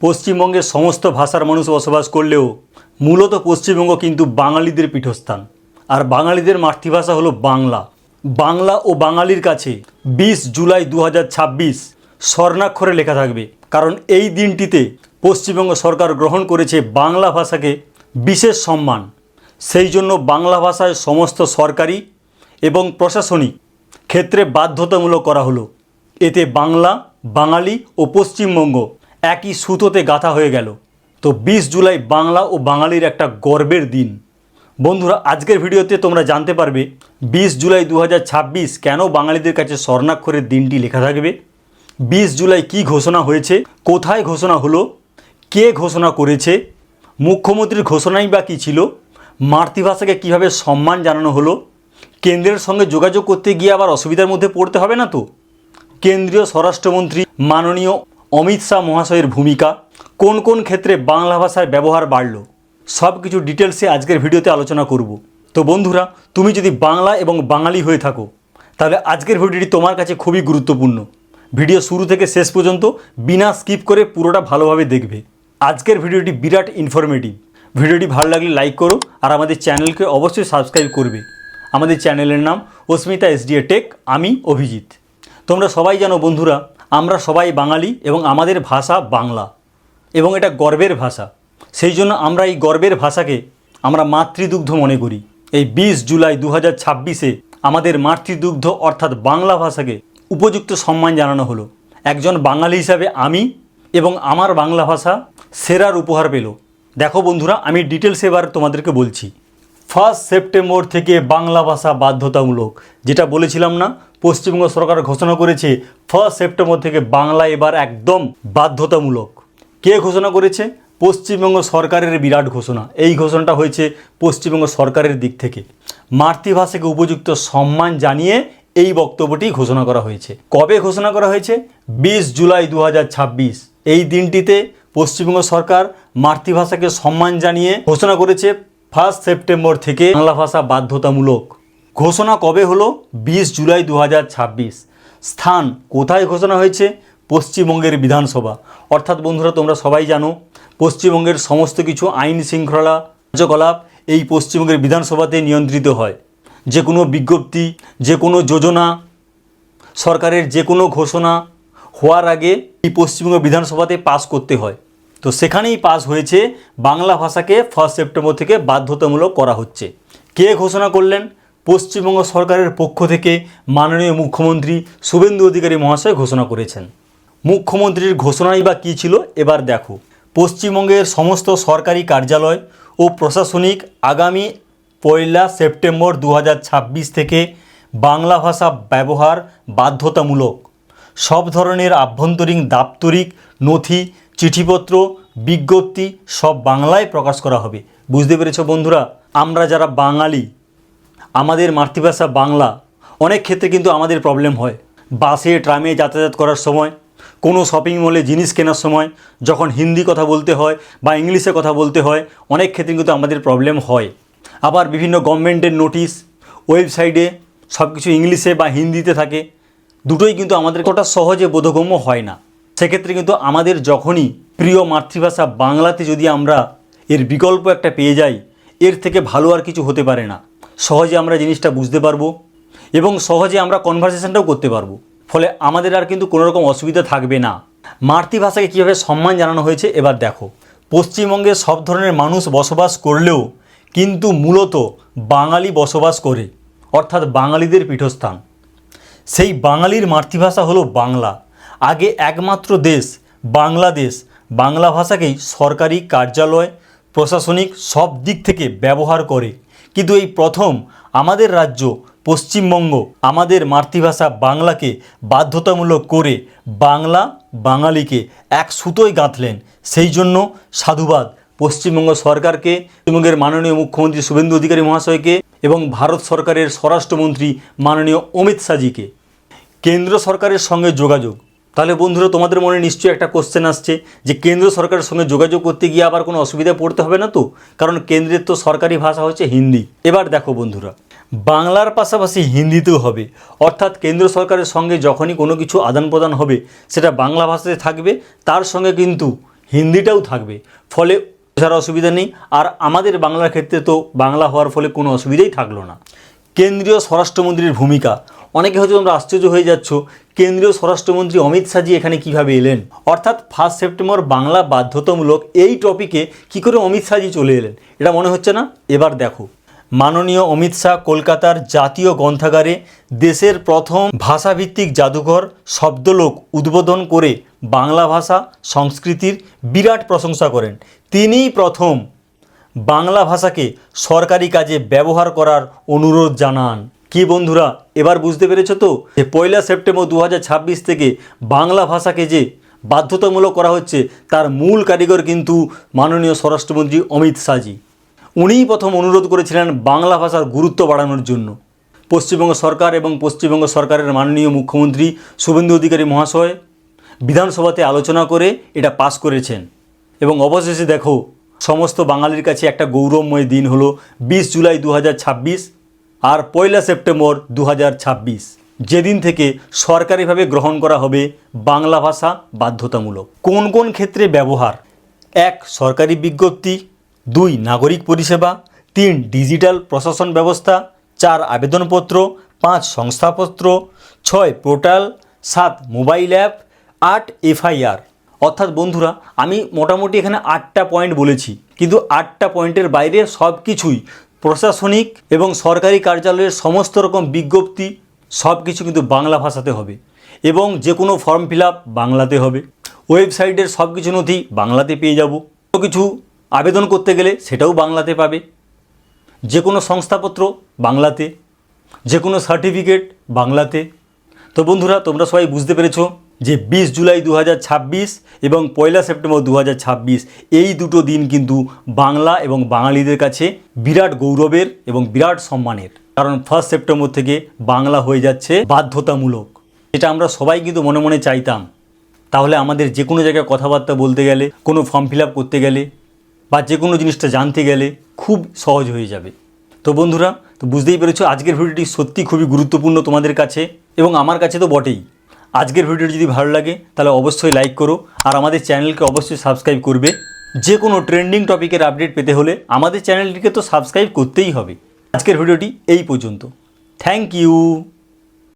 পশ্চিমবঙ্গের সমস্ত ভাষার মানুষ বসবাস করলেও মূলত পশ্চিমবঙ্গ কিন্তু বাঙালিদের পীঠস্থান। আর বাঙালিদের মাতৃভাষা হলো বাংলা। বাংলা ও বাঙালির কাছে 20 জুলাই 2026 স্বর্ণাক্ষরে লেখা থাকবে, কারণ এই দিনটিতে পশ্চিমবঙ্গ সরকার গ্রহণ করেছে বাংলা ভাষাকে বিশেষ সম্মান। সেই জন্য বাংলা ভাষায় সমস্ত সরকারি এবং প্রশাসনিক ক্ষেত্রে বাধ্যতামূলক করা হলো। এতে বাংলা, বাঙালি ও পশ্চিমবঙ্গ একই সুতোতে গাঁথা হয়ে গেল। তো 20 জুলাই বাংলা ও বাঙালির একটা গর্বের দিন। বন্ধুরা, আজকের ভিডিওতে তোমরা জানতে পারবে 20 জুলাই 2026 কেন বাঙালিদের কাছে স্বর্ণাক্ষরের দিনটি লেখা থাকবে, 20 জুলাই কী ঘোষণা হয়েছে, কোথায় ঘোষণা হলো, কে ঘোষণা করেছে, মুখ্যমন্ত্রীর ঘোষণাই বা কী ছিল, মাতৃভাষাকে কীভাবে সম্মান জানানো হলো, কেন্দ্রের সঙ্গে যোগাযোগ করতে গিয়ে আবার অসুবিধার মধ্যে পড়তে হবে না তো, কেন্দ্রীয় স্বরাষ্ট্রমন্ত্রী মাননীয় অমিত শাহ মহাশয়ের ভূমিকা, কোন কোন ক্ষেত্রে বাংলা ভাষার ব্যবহার বাড়ল, সব কিছু ডিটেলসে আজকের ভিডিওতে আলোচনা করব। তো বন্ধুরা, তুমি যদি বাংলা এবং বাঙালি হয়ে থাকো তাহলে আজকের ভিডিওটি তোমার কাছে খুবই গুরুত্বপূর্ণ। ভিডিও শুরু থেকে শেষ পর্যন্ত বিনা স্কিপ করে পুরোটা ভালোভাবে দেখবে। আজকের ভিডিওটি বিরাট ইনফরমেটিভ। ভিডিওটি ভালো লাগলে লাইক করো আর আমাদের চ্যানেলকে অবশ্যই সাবস্ক্রাইব করবে। আমাদের চ্যানেলের নাম অস্মিতা এসডিএ টেক, আমি অভিজিৎ। তোমরা সবাই জানো বন্ধুরা, আমরা সবাই বাঙালি এবং আমাদের ভাষা বাংলা এবং এটা গর্বের ভাষা। সেই জন্য আমরা এই গর্বের ভাষাকে আমরা মাতৃদুগ্ধ মনে করি। এই 20 জুলাই 2026 আমাদের মাতৃদুগ্ধ অর্থাৎ বাংলা ভাষাকে উপযুক্ত সম্মান জানানো হলো। একজন বাঙালি হিসাবে আমি এবং আমার বাংলা ভাষা সেরার উপহার পেল। দেখো বন্ধুরা, আমি ডিটেলস এবার তোমাদেরকে বলছি। 1 সেপ্টেম্বর থেকে বাংলা ভাষা বাধ্যতামূলক, যেটা বলেছিলাম না, পশ্চিমবঙ্গ সরকার ঘোষণা করেছে 1 সেপ্টেম্বর থেকে বাংলা এবার একদম বাধ্যতামূলক। কে ঘোষণা করেছে? পশ্চিমবঙ্গ সরকারের বিরাট ঘোষণা। এই ঘোষণাটা হয়েছে পশ্চিমবঙ্গ সরকারের দিক থেকে। মাতৃভাষাকে উপযুক্ত সম্মান জানিয়ে এই বক্তব্যটি ঘোষণা করা হয়েছে। কবে ঘোষণা করা হয়েছে? 20 জুলাই 2026। এই দিনটিতে পশ্চিমবঙ্গ সরকার মাতৃভাষাকে সম্মান জানিয়ে ঘোষণা করেছে 1 সেপ্টেম্বর থেকে বাংলা ভাষা বাধ্যতামূলক। ঘোষণা কবে হলো? 20 জুলাই 2026। স্থান কোথায় ঘোষণা হয়েছে? পশ্চিমবঙ্গের বিধানসভা। অর্থাৎ বন্ধুরা, তোমরা সবাই জানো পশ্চিমবঙ্গের সমস্ত কিছু আইন শৃঙ্খলা কার্যকলাপ এই পশ্চিমবঙ্গের বিধানসভাতে নিয়ন্ত্রিত হয়। যে কোনো বিজ্ঞপ্তি, যে কোনো যোজনা, সরকারের যে কোনো ঘোষণা হওয়ার আগে এই পশ্চিমবঙ্গ বিধানসভাতে পাস করতে হয়। তো সেখানেই পাস হয়েছে বাংলা ভাষাকে 1 সেপ্টেম্বর থেকে বাধ্যতামূলক করা হচ্ছে। কে ঘোষণা করলেন? পশ্চিমবঙ্গ সরকারের পক্ষ থেকে মাননীয় মুখ্যমন্ত্রী শুভেন্দু অধিকারী মহাশয় ঘোষণা করেছেন। মুখ্যমন্ত্রীর ঘোষণাই বা কী ছিল এবার দেখো। পশ্চিমবঙ্গের সমস্ত সরকারি কার্যালয় ও প্রশাসনিক আগামী 1 সেপ্টেম্বর 2026 থেকে বাংলা ভাষা ব্যবহার বাধ্যতামূলক। সব ধরনের আভ্যন্তরীণ দাপ্তরিক নথি, চিঠিপত্র, বিজ্ঞপ্তি সব বাংলায় প্রকাশ করা হবে। বুঝতে পেরেছ বন্ধুরা? আমরা যারা বাঙালি, আমাদের মাতৃভাষা বাংলা, অনেক ক্ষেত্রে কিন্তু আমাদের প্রবলেম হয়। বাসে ট্রামে যাতায়াত করার সময়, কোনো শপিং মলে জিনিস কেনার সময় যখন হিন্দি কথা বলতে হয় বা ইংলিশে কথা বলতে হয়, অনেক ক্ষেত্রে কিন্তু আমাদের প্রবলেম হয়। আবার বিভিন্ন গভর্নমেন্টের নোটিশ, ওয়েবসাইটে সব কিছু ইংলিশে বা হিন্দিতে থাকে, দুটোই কিন্তু আমাদের কতটা সহজে বোধগম্য হয় না। সেক্ষেত্রে কিন্তু আমাদের যখনই প্রিয় মাতৃভাষা বাংলাতে যদি আমরা এর বিকল্প একটা পেয়ে যাই, এর থেকে ভালো আর কিছু হতে পারে না। সহজে আমরা জিনিসটা বুঝতে পারবো এবং সহজে আমরা কনভারসেশনটাও করতে পারবো। ফলে আমাদের আর কিন্তু কোনো রকম অসুবিধা থাকবে না। মাতৃভাষাকে কীভাবে সম্মান জানানো হয়েছে এবার দেখো। পশ্চিমবঙ্গে সব ধরনের মানুষ বসবাস করলেও কিন্তু মূলত বাঙালি বসবাস করে, অর্থাৎ বাঙালিদের পীঠস্থান। সেই বাঙালির মাতৃভাষা হলো বাংলা। আগে একমাত্র দেশ বাংলাদেশ বাংলা ভাষাকেই সরকারি কার্যালয়, প্রশাসনিক সব দিক থেকে ব্যবহার করে। কিন্তু এই প্রথম আমাদের রাজ্য পশ্চিমবঙ্গ আমাদের মাতৃভাষা বাংলাকে বাধ্যতামূলক করে বাংলা বাঙালিকে এক সুতোয় গাঁথলেন। সেই জন্য সাধুবাদ পশ্চিমবঙ্গ সরকারকে, পশ্চিমবঙ্গের মাননীয় মুখ্যমন্ত্রী শুভেন্দু অধিকারী মহাশয়কে এবং ভারত সরকারের স্বরাষ্ট্রমন্ত্রী মাননীয় অমিত শাহজিকে। কেন্দ্র সরকারের সঙ্গে যোগাযোগ। তাহলে বন্ধুরা, তোমাদের মনে নিশ্চয়ই একটা কোশ্চেন আসছে যে কেন্দ্র সরকারের সঙ্গে যোগাযোগ করতে গিয়ে আবার কোনো অসুবিধায় পড়তে হবে না তো? কারণ কেন্দ্রের তো সরকারি ভাষা হচ্ছে হিন্দি। এবার দেখো বন্ধুরা, বাংলার পাশাপাশি হিন্দিতেও হবে। অর্থাৎ কেন্দ্র সরকারের সঙ্গে যখনই কোনো কিছু আদান প্রদান হবে সেটা বাংলা ভাষাতে থাকবে, তার সঙ্গে কিন্তু হিন্দিটাও থাকবে, ফলে বোঝার অসুবিধা নেই। আর আমাদের বাংলার ক্ষেত্রে তো বাংলা হওয়ার ফলে কোনো অসুবিধাই থাকলো না। কেন্দ্রীয় স্বরাষ্ট্রমন্ত্রীর ভূমিকা, অনেকে হয়তো তোমরা আশ্চর্য হয়ে যাচ্ছ, কেন্দ্রীয় স্বরাষ্ট্রমন্ত্রী অমিত শাহজি এখানে কিভাবে এলেন, অর্থাৎ 1 সেপ্টেম্বর বাংলা বাধ্যতামূলক এই টপিকে কি করে অমিত শাহজি চলে এলেন, এটা মনে হচ্ছে না? এবার দেখো, মাননীয় অমিত শাহ কলকাতার জাতীয় গ্রন্থাগারে দেশের প্রথম ভাষাভিত্তিক জাদুঘর শব্দলোক উদ্বোধন করে বাংলা ভাষা সংস্কৃতির বিরাট প্রশংসা করেন। তিনিই প্রথম বাংলা ভাষাকে সরকারি কাজে ব্যবহার করার অনুরোধ জানান। কি বন্ধুরা, এবার বুঝতে পেরেছো তো যে 1 সেপ্টেম্বর 2026 থেকে বাংলা ভাষাকে যে বাধ্যতামূলক করা হচ্ছে তার মূল কারিগর কিন্তু মাননীয় স্বরাষ্ট্রমন্ত্রী অমিত শাহজি। উনিই প্রথম অনুরোধ করেছিলেন বাংলা ভাষার গুরুত্ব বাড়ানোর জন্য। পশ্চিমবঙ্গ সরকার এবং পশ্চিমবঙ্গ সরকারের মাননীয় মুখ্যমন্ত্রী শুভেন্দু অধিকারী মহাশয় বিধানসভাতে আলোচনা করে এটা পাস করেছেন। এবং অবশেষে দেখো, সমস্ত বাঙালির কাছে একটা গৌরবময় দিন হলো 20 জুলাই 2026 আর 1 সেপ্টেম্বর 2026, যেদিন থেকে সরকারিভাবে গ্রহণ করা হবে বাংলা ভাষা বাধ্যতামূলক। কোন কোন ক্ষেত্রে ব্যবহার? 1 সরকারি বিজ্ঞপ্তি, 2 নাগরিক পরিষেবা, 3 ডিজিটাল প্রশাসন ব্যবস্থা, 4 আবেদনপত্র, 5 শংসাপত্র, 6 পোর্টাল, 7 মোবাইল অ্যাপ, 8 এফআইআর। অর্থাৎ বন্ধুরা, আমি মোটামুটি এখানে 8টা পয়েন্ট বলেছি, কিন্তু 8টা পয়েন্টের বাইরে সব কিছুই প্রশাসনিক এবং সরকারি কার্যালয়ের সমস্ত রকম বিজ্ঞপ্তি সব কিছু কিন্তু বাংলা ভাষাতে হবে। এবং যে কোনো ফর্ম ফিল আপ বাংলাতে হবে, ওয়েবসাইটের সব কিছু নথি বাংলাতে পেয়ে যাব, কোনো কিছু আবেদন করতে গেলে সেটাও বাংলাতে পাবে, যে কোনো সংস্থাপত্র বাংলাতে, যে কোনো সার্টিফিকেট বাংলাতে। তো বন্ধুরা, তোমরা সবাই বুঝতে পেরেছো যে 20 জুলাই 2026 এবং 1 সেপ্টেম্বর 2026 এই দুটো দিন কিন্তু বাংলা এবং বাঙালিদের কাছে বিরাট গৌরবের এবং বিরাট সম্মানের। কারণ 1 সেপ্টেম্বর থেকে বাংলা হয়ে যাচ্ছে বাধ্যতামূলক, যেটা আমরা সবাই কিন্তু মনে মনে চাইতাম। তাহলে আমাদের যে কোনো জায়গায় কথাবার্তা বলতে গেলে, কোনো ফর্ম ফিল আপ করতে গেলে বা যে কোনো জিনিসটা জানতে গেলে খুব সহজ হয়ে যাবে। তো বন্ধুরা, তো বুঝতেই পেরেছো আজকের ভিডিওটি সত্যি খুবই গুরুত্বপূর্ণ তোমাদের কাছে এবং আমার কাছে তো বটেই। আজকের ভিডিওটি যদি ভালো লাগে তাহলে অবশ্যই লাইক করো আর আমাদের চ্যানেলকে অবশ্যই সাবস্ক্রাইব করবে। যে কোনো ট্রেন্ডিং টপিকের আপডেট পেতে হলে আমাদের চ্যানেলটিকে তো সাবস্ক্রাইব করতেই হবে। আজকের ভিডিওটি এই পর্যন্ত। Thank you.